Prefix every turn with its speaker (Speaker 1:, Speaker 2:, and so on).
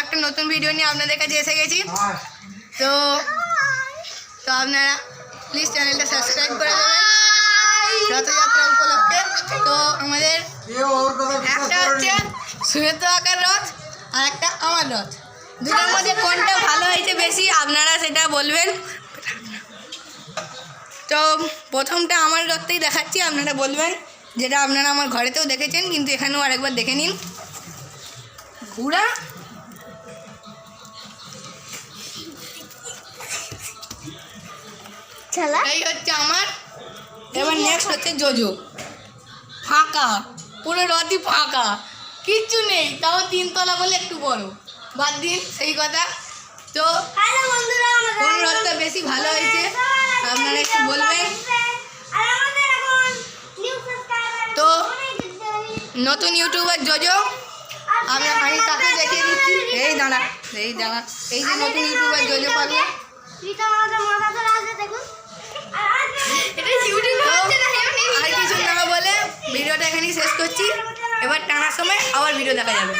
Speaker 1: একটা নতুন ভিডিও নিয়ে আপনাদের কাছে এসে গেছি। তো তো আপনারা প্লিজ চ্যানেলটা সাবস্ক্রাইব করে দেবেন রথযাত্রা উপলক্ষে। তো আমাদের একটা হচ্ছে সুহেতো আঁকার রথ আর একটা আমার রথ, দুটোর মধ্যে কোনটা ভালো হয়েছে বেশি আপনারা সেটা বলবেন। তো প্রথমটা আমার রথটাই দেখাচ্ছি, আপনারা বলবেন, যেটা আপনারা আমার ঘরেতেও দেখেছেন কিন্তু এখানেও আরেকবার দেখে নিন। ঘোড়া এই হচ্ছে আমার। এবার নেক্সট হচ্ছে জোজো, ফাঁকা, পুরো রথই ফাঁকা, কিচ্ছু নেই, তাও 3 তলা বলে একটু বড়, বাদ দিন সেই কথা। তো কোন রথটা বেশি ভালো হয়েছে আপনারা একটু বলবেন। তো নতুন ইউটিউবার জোজো, আমি তাকে দেখিয়ে দিচ্ছি, এই দাঁড়া এই যে নতুন ইউটিউবার জোজো পাগলা। আর কিছু না বলে ভিডিওটা এখানেই শেষ করছি। এবার টানার সময় আবার ভিডিও দেখা যাবে।